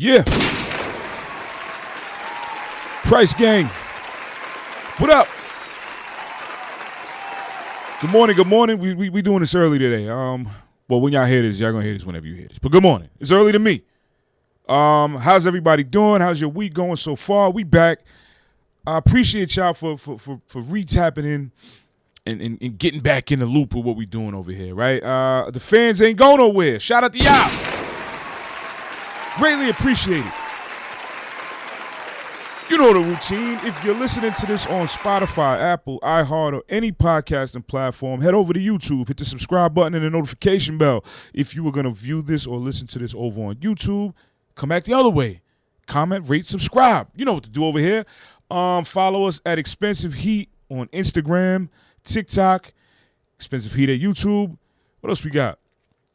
Yeah. Price Gang. What up? Good morning, good morning. We doing this early today. Well, when y'all hear this, y'all gonna hear this whenever you hear this. But good morning. It's early to me. How's everybody doing? How's your week going so far? We back. I appreciate y'all for re-tapping in and getting back in the loop with what we doing over here, right? The fans ain't going nowhere. Shout out to y'all. Greatly appreciate it. You know the routine. If you're listening to this on Spotify, Apple, iHeart, or any podcasting platform, head over to YouTube, hit the subscribe button and the notification bell. If you were going to view this or listen to this over on YouTube, come back the other way. Comment, rate, subscribe. You know what to do over here. Follow us at Expensive Heat on Instagram, TikTok, Expensive Heat at YouTube. What else we got?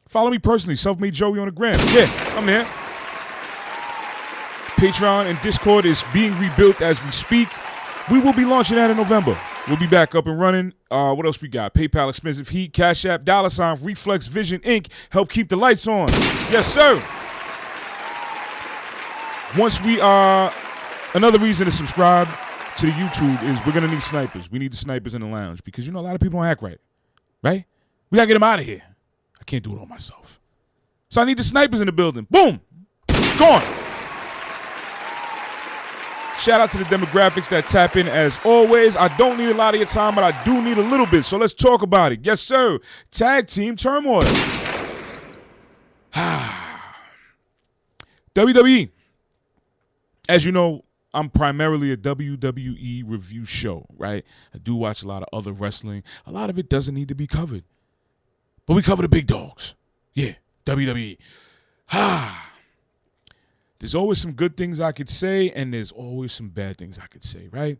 Follow me personally, Self-Made Joey on the gram. Yeah, I'm there. Patreon and Discord is being rebuilt as we speak. We will be launching that in November. We'll be back up and running. What else we got? PayPal, Expensive Heat, Cash App, $, Reflex Vision Inc. Help keep the lights on. Yes, sir. Once we another reason to subscribe to the YouTube is we're gonna need snipers. We need the snipers in the lounge because a lot of people don't act right. Right? We gotta get them out of here. I can't do it all myself. So I need the snipers in the building. Boom! Gone. Shout out to the demographics that tap in as always. I don't need a lot of your time, but I do need a little bit. So let's talk about it. Yes, sir. Tag team turmoil. WWE. As you know, I'm primarily a WWE review show, right? I do watch a lot of other wrestling. A lot of it doesn't need to be covered. But we cover the big dogs. Yeah, WWE. There's always some good things I could say, and there's always some bad things I could say, right?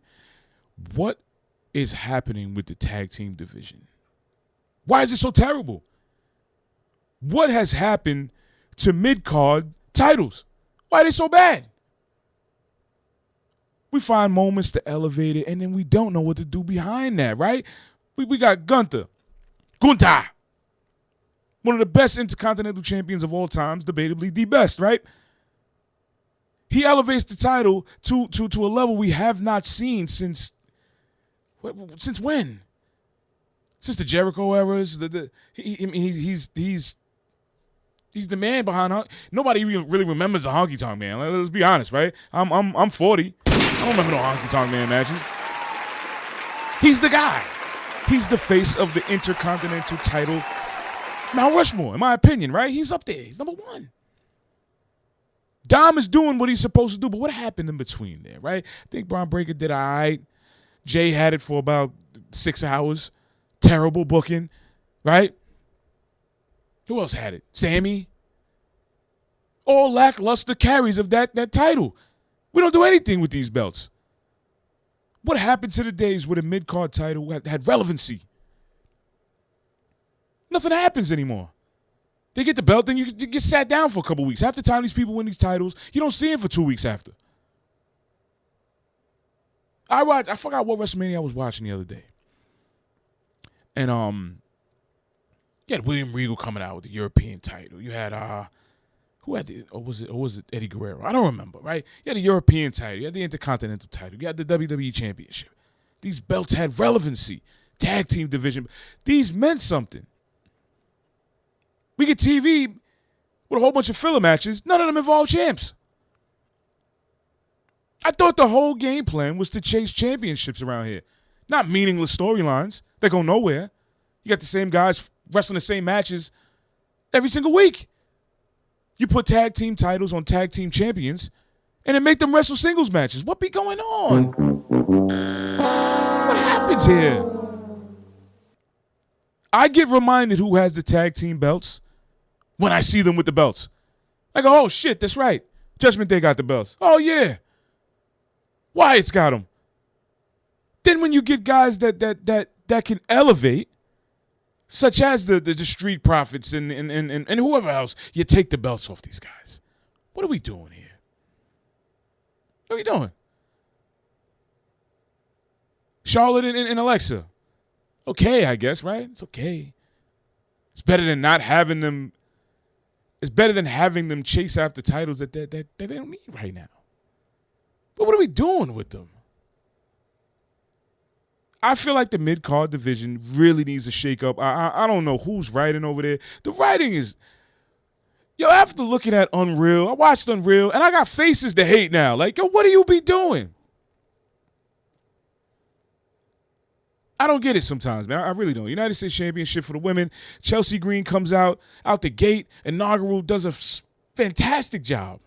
What is happening with the tag team division? Why is it so terrible? What has happened to mid-card titles? Why are they so bad? We find moments to elevate it, and then we don't know what to do behind that, right? We got Gunther, one of the best intercontinental champions of all times, debatably the best, right? He elevates the title to a level we have not seen since when? Since the Jericho eras. He's the man behind. Nobody really remembers the Honky Tonk Man. Let's be honest, right? I'm 40. I don't remember no Honky Tonk Man matches. He's the guy. He's the face of the Intercontinental title. Mount Rushmore, in my opinion, right? He's up there. He's number one. Dom is doing what he's supposed to do, but what happened in between there, right? I think Braun Breaker did all right. Jay had it for about 6 hours. Terrible booking, right? Who else had it? Sammy. All lackluster carries of that title. We don't do anything with these belts. What happened to the days where the mid-card title had relevancy? Nothing happens anymore. They get the belt, then you get sat down for a couple weeks. Half the time these people win these titles, you don't see them for 2 weeks after. I forgot what WrestleMania I was watching the other day. And you had William Regal coming out with the European title. You had who had or was it Eddie Guerrero? I don't remember, right? You had the European title, you had the Intercontinental title, you had the WWE Championship. These belts had relevancy. Tag team division. These meant something. We get TV with a whole bunch of filler matches. None of them involve champs. I thought the whole game plan was to chase championships around here. Not meaningless storylines that go nowhere. You got the same guys wrestling the same matches every single week. You put tag team titles on tag team champions and then make them wrestle singles matches. What be going on? What happens here? I get reminded who has the tag team belts when I see them with the belts. I go, oh, shit, that's right. Judgment Day got the belts. Oh, yeah. Wyatt's got them. Then when you get guys that can elevate, such as the Street Profits and whoever else, you take the belts off these guys. What are we doing here? What are we doing? Charlotte and Alexa. Okay, I guess, right? It's okay. It's better than not having them It's better than having them chase after titles that they don't need right now. But what are we doing with them? I feel like the mid-card division really needs to shake up. I don't know who's writing over there. The writing is, after looking at Unreal, I watched Unreal, and I got faces to hate now. Like, what do you be doing? I don't get it sometimes, man. I really don't. United States Championship for the women. Chelsea Green comes out the gate. Inaugural does a fantastic job.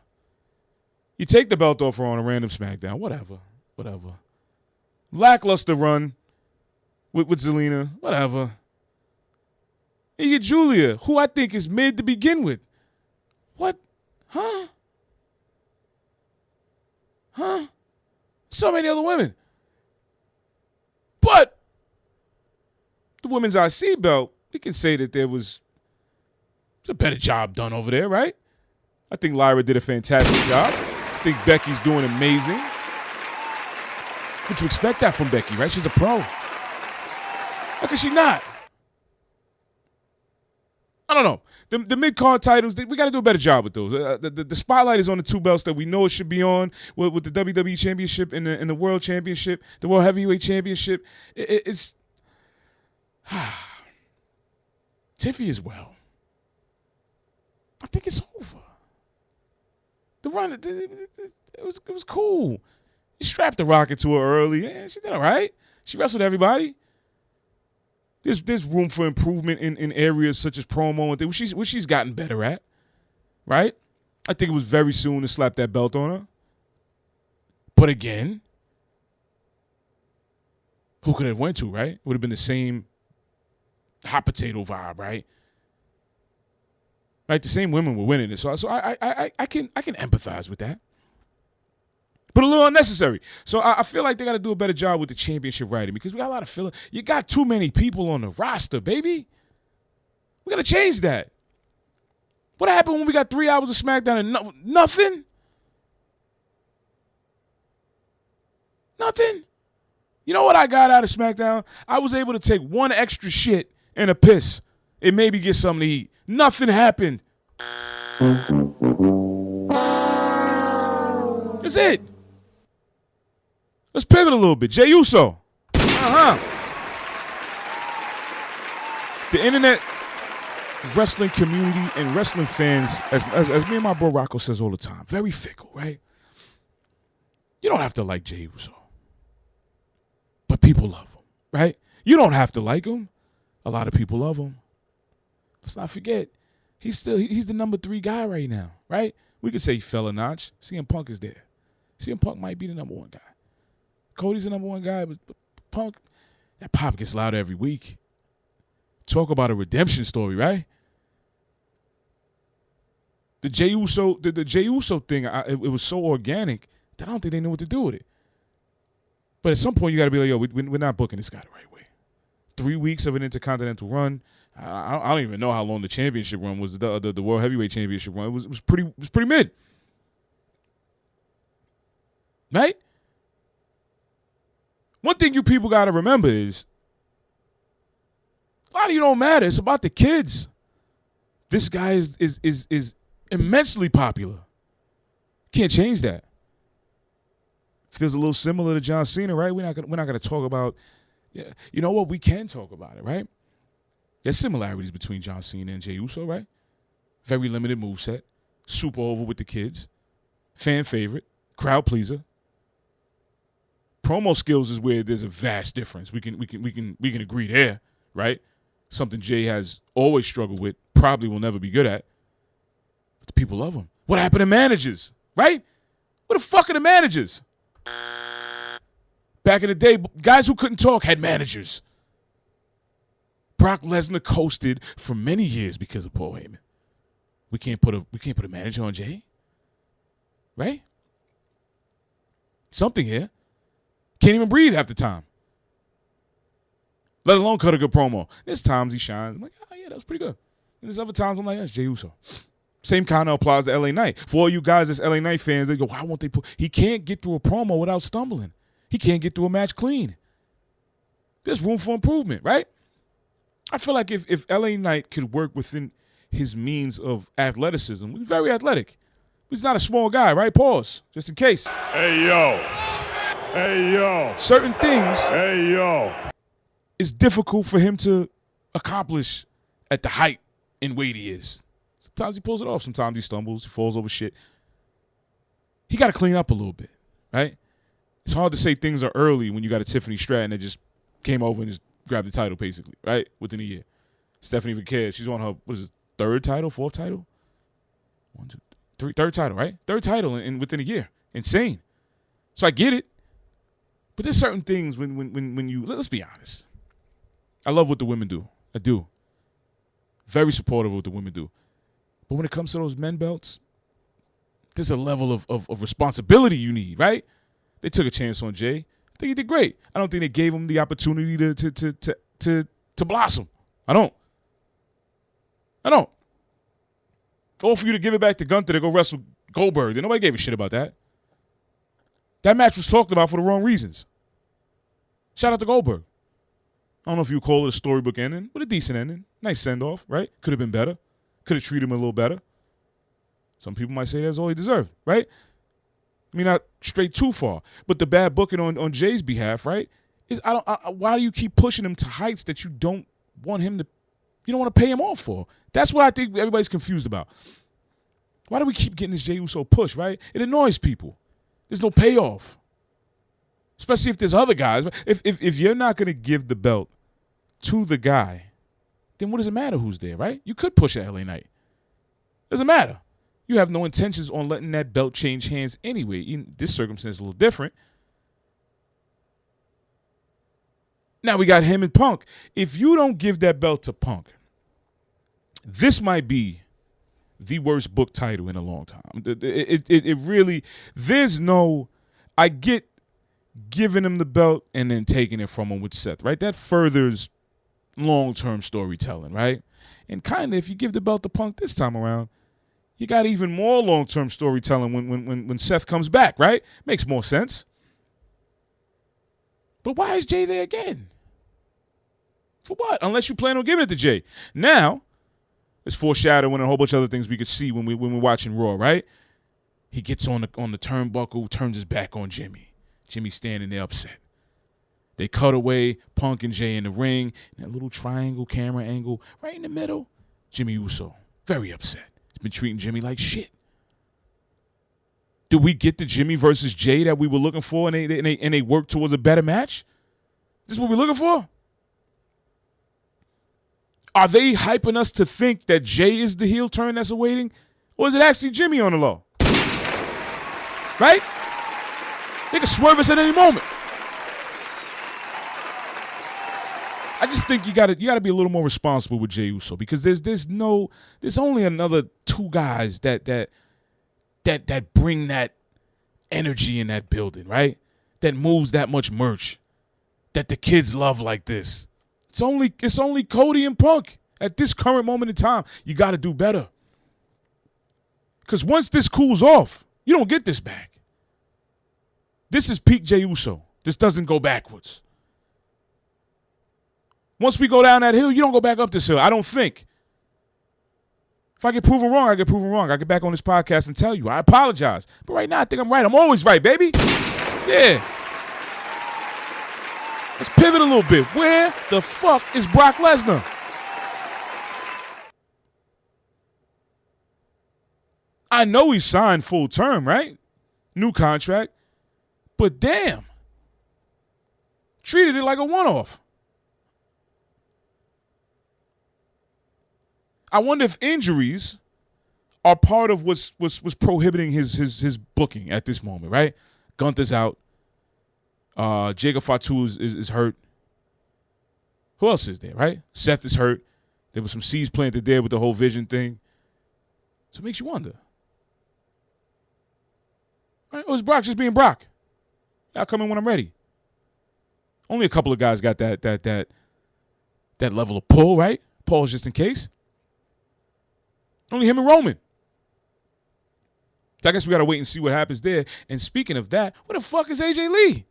You take the belt off her on a random SmackDown. Whatever. Lackluster run with Zelina. Whatever. And you get Julia, who I think is mid to begin with. What? Huh? So many other women. But the women's IC belt, we can say that there was a better job done over there, right? I think Lyra did a fantastic job. I think Becky's doing amazing. But you expect that from Becky, right? She's a pro. How could she not? I don't know. The mid-card titles, we got to do a better job with those. The spotlight is on the two belts that we know it should be on, with the WWE Championship and the World Championship, the World Heavyweight Championship. It's Tiffy as well. I think it's over. The run, it was cool. He strapped the rocket to her early. Yeah, she did all right. She wrestled everybody. There's room for improvement in areas such as promo and things, which she's gotten better at, right? I think it was very soon to slap that belt on her. But again, who could it have went to, right? Would have been the same hot potato vibe, right? Right, the same women were winning it. So I can empathize with that. But a little unnecessary. So I feel like they got to do a better job with the championship writing, because we got a lot of filler. You got too many people on the roster, baby. We got to change that. What happened when we got 3 hours of SmackDown and nothing? Nothing. You know what I got out of SmackDown? I was able to take one extra shit and a piss and maybe get something to eat. Nothing happened. That's it. Let's pivot a little bit. Jey Uso. The internet wrestling community and wrestling fans, as me and my bro Rocco says all the time, very fickle, right? You don't have to like Jey Uso. But people love him, right? You don't have to like him. A lot of people love him. Let's not forget, he's the number 3 guy right now, right? We could say he fell a notch. CM Punk is there. CM Punk might be the number 1 guy. Cody's the number 1 guy, but Punk, that pop gets louder every week. Talk about a redemption story, right? The Jey Uso thing, it was so organic that I don't think they knew what to do with it. But at some point, you got to be like, yo, we're not booking this guy the right way. 3 weeks of an Intercontinental run. I don't even know how long the championship run was. The World Heavyweight Championship run. It was pretty mid. Right? One thing you people got to remember is a lot of you don't matter. It's about the kids. This guy is immensely popular. Can't change that. Feels a little similar to John Cena, right? We're not gonna talk about. Yeah, you know what? We can talk about it, right? There's similarities between John Cena and Jey Uso, right? Very limited moveset, super over with the kids, fan favorite, crowd pleaser. Promo skills is where there's a vast difference. We can agree there, right? Something Jay has always struggled with, probably will never be good at. But the people love him. What happened to managers, right? What the fuck are the managers? Back in the day, guys who couldn't talk had managers. Brock Lesnar coasted for many years because of Paul Heyman. We can't put a manager on Jay, right? Something here. Can't even breathe half the time. Let alone cut a good promo. There's times he shines. I'm like, oh yeah, that was pretty good. And there's other times I'm like, that's Jey Uso. Same kind of applies to LA Knight. For all you guys that's LA Knight fans, they go, why won't they put? He can't get through a promo without stumbling. He can't get through a match clean. There's room for improvement, right? I feel like if LA Knight could work within his means of athleticism. He's very athletic. He's not a small guy, right? Pause, just in case. Hey, yo. Hey, yo. Certain things Hey, yo. is difficult for him to accomplish at the height and weight he is. Sometimes he pulls it off. Sometimes he stumbles. He falls over shit. He got to clean up a little bit, right? It's hard to say things are early when you got a Tiffany Stratton that just came over and just grabbed the title, basically, right? Within a year. Stephanie Vaquez, she's on her, what is it, fourth title? 1, 2, 3, third title, right? Third title within a year. Insane. So I get it. But there's certain things when you, let's be honest. I love what the women do. I do. Very supportive of what the women do. But when it comes to those men belts, there's a level of responsibility you need, right? They took a chance on Jey. I think he did great. I don't think they gave him the opportunity to blossom. I don't. Or for you to give it back to Gunther to go wrestle Goldberg. Nobody gave a shit about that. That match was talked about for the wrong reasons. Shout out to Goldberg. I don't know if you call it a storybook ending, but a decent ending. Nice send-off, right? Could have been better. Could have treated him a little better. Some people might say that's all he deserved, right? I mean, not straight too far. But the bad booking on Jay's behalf, right, is why do you keep pushing him to heights that you don't want to pay him off for? That's what I think everybody's confused about. Why do we keep getting this Jey Uso push, right? It annoys people. There's no payoff. Especially if there's other guys. If you're not going to give the belt to the guy, then what does it matter who's there, right? You could push at LA Knight. Doesn't matter. You have no intentions on letting that belt change hands anyway. In this circumstance, a little different. Now we got him and Punk. If you don't give that belt to Punk, this might be the worst book title in a long time. It really, there's no, I get giving him the belt and then taking it from him with Seth, right? That furthers long-term storytelling, right? And kind of, if you give the belt to Punk this time around, you got even more long-term storytelling when Seth comes back, right? Makes more sense. But why is Jey there again? For what? Unless you plan on giving it to Jey. Now, it's foreshadowing and a whole bunch of other things we could see when we're watching Raw, right? He gets on the turnbuckle, turns his back on Jimmy. Jimmy's standing there upset. They cut away, Punk and Jey in the ring, and that little triangle camera angle right in the middle. Jimmy Uso, very upset. He's been treating Jimmy like shit. Did we get the Jimmy versus Jey that we were looking for and they worked towards a better match? This is what we're looking for? Are they hyping us to think that Jey is the heel turn that's awaiting? Or is it actually Jimmy on the low? Right? They can swerve us at any moment. I just think you gotta be a little more responsible with Jey Uso because there's only another two guys that bring that energy in that building, right? That moves that much merch, that the kids love like this. It's only Cody and Punk at this current moment in time. You got to do better. Because once this cools off, you don't get this back. This is peak Jey Uso. This doesn't go backwards. Once we go down that hill, you don't go back up this hill. I don't think. If I get proven wrong, I get proven wrong. I get back on this podcast and tell you. I apologize. But right now, I think I'm right. I'm always right, baby. Yeah. Let's pivot a little bit. Where the fuck is Brock Lesnar? I know he signed full term, right? New contract. But damn. Treated it like a one-off. I wonder if injuries are part of what's prohibiting his booking at this moment, right? Gunther's out. Jacob Fatu is hurt. Who else is there, right? Seth is hurt. There was some seeds planted there with the whole vision thing. So it makes you wonder. Right? Or is Brock just being Brock? I'll come in when I'm ready. Only a couple of guys got that level of pull, right? Pause just in case. Only him and Roman. So I guess we got to wait and see what happens there. And speaking of that, where the fuck is AJ Lee?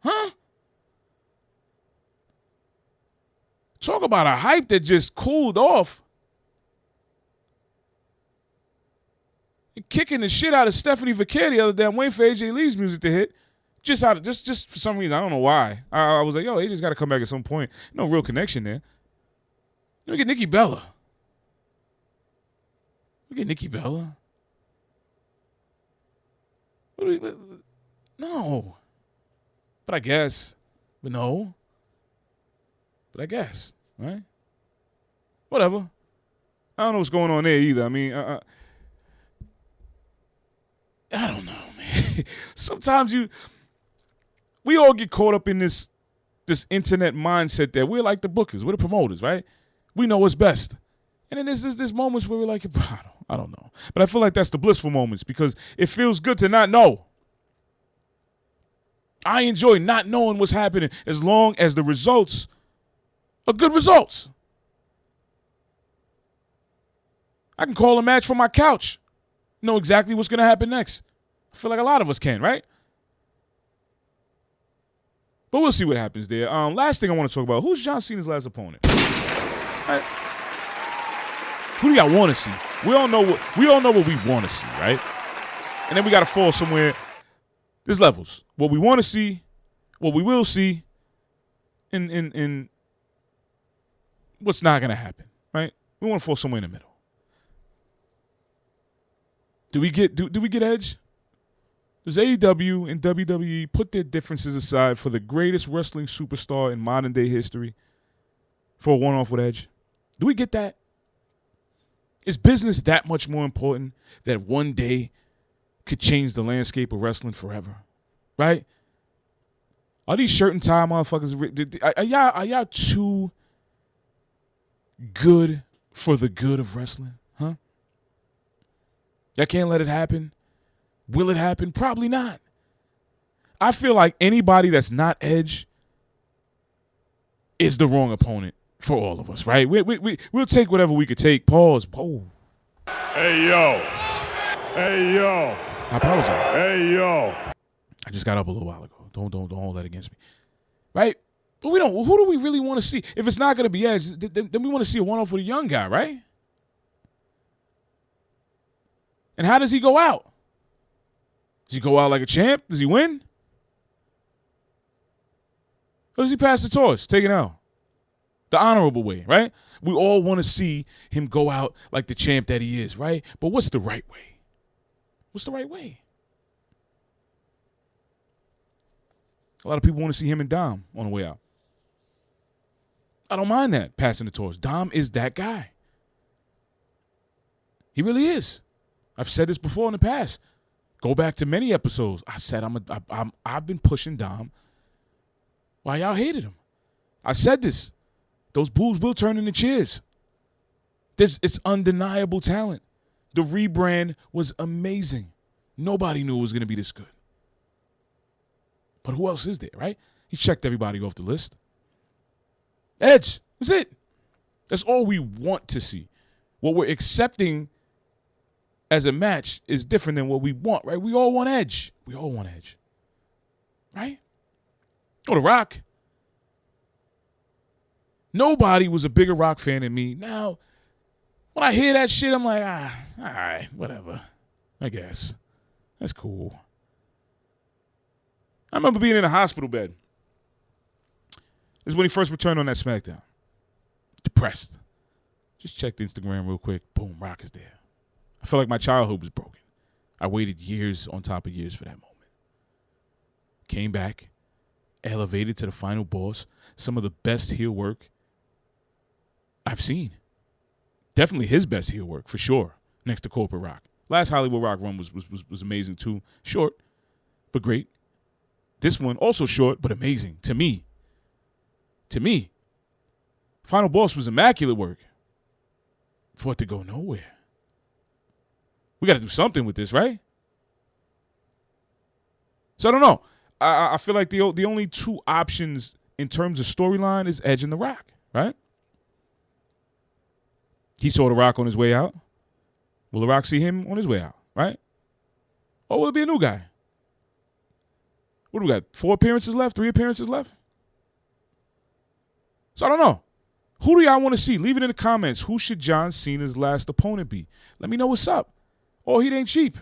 Huh? Talk about a hype that just cooled off kicking the shit out of Stephanie Vaquer the other day. I'm waiting for AJ Lee's music to hit. Just for some reason, I don't know why. I was like, yo, AJ's got to come back at some point. No real connection there. Look at Nikki Bella. No. But I guess. But no. But I guess. Right? Whatever. I don't know what's going on there either. I mean, I don't know, man. Sometimes we all get caught up in this internet mindset that we're like the bookers, we're the promoters, right? We know what's best. And then there's moments where we're like, I don't know. But I feel like that's the blissful moments because it feels good to not know. I enjoy not knowing what's happening as long as the results are good results. I can call a match from my couch. Know exactly what's going to happen next. I feel like a lot of us can, right? But we'll see what happens there. Last thing I want to talk about, who's John Cena's last opponent? Right? Who do y'all want to see? We all know what we want to see, right? And then we got to fall somewhere. There's levels. What we want to see, what we will see, and what's not going to happen, right? We want to fall somewhere in the middle. Do we get Edge? Does AEW and WWE put their differences aside for the greatest wrestling superstar in modern day history for a one-off with Edge? Do we get that? Is business that much more important that one day could change the landscape of wrestling forever? Right? Are these shirt and tie motherfuckers? Are y'all too good for the good of wrestling? Huh? Y'all can't let it happen? Will it happen? Probably not. I feel like anybody that's not Edge is the wrong opponent for all of us, right? We'll take whatever we could take. Pause. Whoa. Hey, yo. Hey, yo. I apologize. Hey, yo. I just got up a little while ago. Don't hold that against me. Right? But who do we really want to see? If it's not going to be Edge, then we want to see a one-off with a young guy, right? And how does he go out? Does he go out like a champ? Does he win? Or does he pass the torch, take it out? The honorable way, right? We all want to see him go out like the champ that he is, right? But what's the right way? What's the right way? A lot of people want to see him and Dom on the way out. I don't mind that, passing the torch. Dom is that guy. He really is. I've said this before in the past. Go back to many episodes. I said I've been pushing Dom while y'all hated him. I said this. Those boos will turn into cheers. It's undeniable talent. The rebrand was amazing. Nobody knew it was going to be this good. But who else is there, right? He checked everybody off the list. Edge. That's it. That's all we want to see. What we're accepting as a match is different than what we want, right? We all want Edge. Right? Oh, The Rock. Nobody was a bigger Rock fan than me. Now, when I hear that shit, I'm like, all right, whatever. I guess. That's cool. I remember being in a hospital bed. This is when he first returned on that SmackDown. Depressed. Just checked Instagram real quick. Boom, Rock is there. I felt like my childhood was broken. I waited years on top of years for that moment. Came back, elevated to the final boss. Some of the best heel work I've seen. Definitely his best heel work, for sure, next to Corporate Rock. Last Hollywood Rock run was amazing, too. Short, but great. This one, also short, but amazing, to me. Final boss was immaculate work. For it to go nowhere. We got to do something with this, right? So I don't know. I feel like the only two options in terms of storyline is Edge and The Rock, right? He saw The Rock on his way out. Will The Rock see him on his way out, right? Or will it be a new guy? What do we got? 3 appearances left? So I don't know. Who do y'all want to see? Leave it in the comments. Who should John Cena's last opponent be? Let me know what's up. All heat ain't cheap.